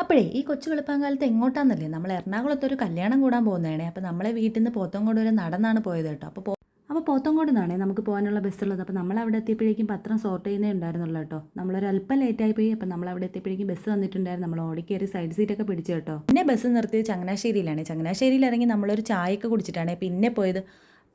അപ്പോഴേ ഈ കൊച്ചു വെളുപ്പാങ്കാലത്ത് എങ്ങോട്ടാന്നല്ലേ നമ്മൾ എറണാകുളത്ത് ഒരു കല്യാണം കൂടാൻ പോകുന്നതാണേ. അപ്പോൾ നമ്മളെ വീട്ടിൽ നിന്ന് പോത്തങ്കോട് വരെ നടന്നാണ് പോയത് കേട്ടോ. അപ്പോൾ പോത്തങ്കോട് നിന്നാണേ നമുക്ക് പോകാനുള്ള ബസ്സുള്ളത്. അപ്പോൾ നമ്മൾ അവിടെ എത്തിയപ്പോഴേക്കും പത്രം സോർട്ട് ചെയ്യുന്നേ ഉണ്ടായിരുന്നുള്ളൂ കേട്ടോ. നമ്മളൊരു അല്പം ലേറ്റായി പോയി. അപ്പോൾ നമ്മൾ അവിടെ എത്തിയപ്പോഴേക്കും ബസ് വന്നിട്ടുണ്ടായിരുന്നു. നമ്മൾ ഓടിക്കേറി സൈഡ് സീറ്റൊക്കെ പിടിച്ചു കേട്ടോ. പിന്നെ ബസ് നിർത്തിയത് ചങ്ങനാശ്ശേരിയിലാണ്. ചങ്ങനാശ്ശേരിയിൽ ഇറങ്ങി നമ്മളൊരു ചായയൊക്കെ കുടിച്ചിട്ടാണ് പിന്നെ പോയത്.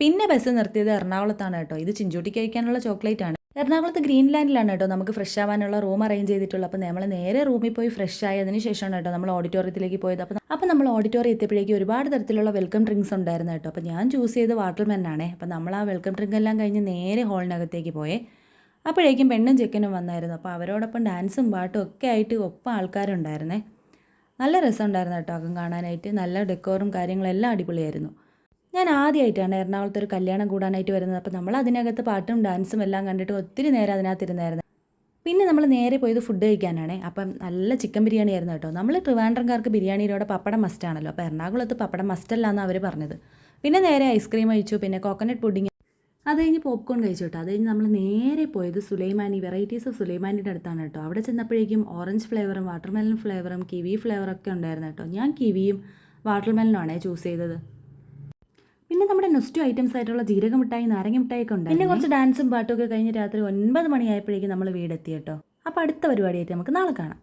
പിന്നെ ബസ് നിർത്തിയത് എറണാകുളത്താണ് കേട്ടോ. ഇത് ചിഞ്ചൂട്ടിക്ക് കഴിക്കാനുള്ള ചോക്ലേറ്റ് ആണ്. എറണാകുളത്ത് ഗ്രീൻലാൻഡിലാണ് കേട്ടോ നമുക്ക് ഫ്രഷ് ആവാനുള്ള റൂം അറേഞ്ച് ചെയ്തിട്ടുള്ളത്. അപ്പോൾ നമ്മൾ നേരെ റൂമിൽ പോയി ഫ്രഷ് ആയതിനു ശേഷമാണ് കേട്ടോ നമ്മൾ ഓഡിറ്റോറിയത്തിലേക്ക് പോയത്. അപ്പോൾ നമ്മൾ ഓഡിറ്റോറിയം എത്തിയപ്പോഴേക്കും ഒരുപാട് തരത്തിലുള്ള വെൽക്കം ഡ്രിങ്ക്സ് ഉണ്ടായിരുന്നു കേട്ടോ. അപ്പോൾ ഞാൻ ചൂസ് ചെയ്ത് വാട്ടർമെലനാണേ. അപ്പോൾ നമ്മൾ ആ വെൽക്കം ഡ്രിങ്ക് എല്ലാം കഴിഞ്ഞ് നേരെ ഹോളിനകത്തേക്ക് പോയേ. അപ്പോഴേക്കും പെണ്ണും ചെക്കനും വന്നായിരുന്നു. അപ്പോൾ അവരോടൊപ്പം ഡാൻസും പാട്ടും ഒക്കെ ആയിട്ട് ഒപ്പം ആൾക്കാരുണ്ടായിരുന്നേ. നല്ല രസമുണ്ടായിരുന്നു കേട്ടോ അകം കാണാനായിട്ട്. നല്ല ഡെക്കോറും കാര്യങ്ങളെല്ലാം അടിപൊളിയായിരുന്നു. ഞാൻ ആദ്യമായിട്ടാണ് എറണാകുളത്ത് ഒരു കല്യാണം കൂടാനായിട്ട് വരുന്നത്. അപ്പോൾ നമ്മൾ അതിനകത്ത് പാട്ടും ഡാൻസും എല്ലാം കണ്ടിട്ട് ഒത്തിരി നേരം അതിനകത്തിരുന്നായിരുന്നു. പിന്നെ നമ്മൾ നേരെ പോയത് ഫുഡ് കഴിക്കാനാണ്. അപ്പം നല്ല ചിക്കൻ ബിരിയാണി ആയിരുന്നു കേട്ടോ. നമ്മൾ ട്രിവാൻഡ്രംകാർക്ക് ബിരിയാണിയിലൂടെ പപ്പടം മസ്റ്റാണല്ലോ. അപ്പോൾ എറണാകുളത്ത് പപ്പടം മസ്റ്റല്ല എന്നാണ് അവർ പറഞ്ഞത്. പിന്നെ നേരെ ഐസ്ക്രീം കഴിച്ചു, പിന്നെ കോക്കനട്ട് പുഡിങ്, അത് കഴിഞ്ഞ് പോപ്കോൺ കഴിച്ചു കേട്ടോ. അത് കഴിഞ്ഞ് നമ്മൾ നേരെ പോയത് സുലൈമാനി, വെറൈറ്റീസ് ഓഫ് സുലൈമാനിയുടെ അടുത്താണ് കേട്ടോ. അവിടെ ചെന്നപ്പോഴേക്കും ഓറഞ്ച് ഫ്ലേവറും വാട്ടർമെലൺ ഫ്ലേവറും കിവി ഫ്ലേവറൊക്കെ ഉണ്ടായിരുന്നു കേട്ടോ. ഞാൻ കിവിയും വാട്ടർമെലനുമാണേ ചൂസ് ചെയ്തത്. പിന്നെ നമ്മുടെ നെക്സ്റ്റ് ഐറ്റംസ് ആയിട്ടുള്ള ജീരക മിഠായി, നാരങ്ങ മിഠായി ഒക്കെ ഉണ്ട്. പിന്നെ കുറച്ച് ഡാൻസും പാട്ടും ഒക്കെ കഴിഞ്ഞ് രാത്രി 9 മണിയായപ്പോഴേക്കും നമ്മൾ വീടെത്തി കേട്ടോ. അപ്പോൾ അടുത്ത പരിപാടിയായിട്ട് നമുക്ക് നാളെ കാണാം.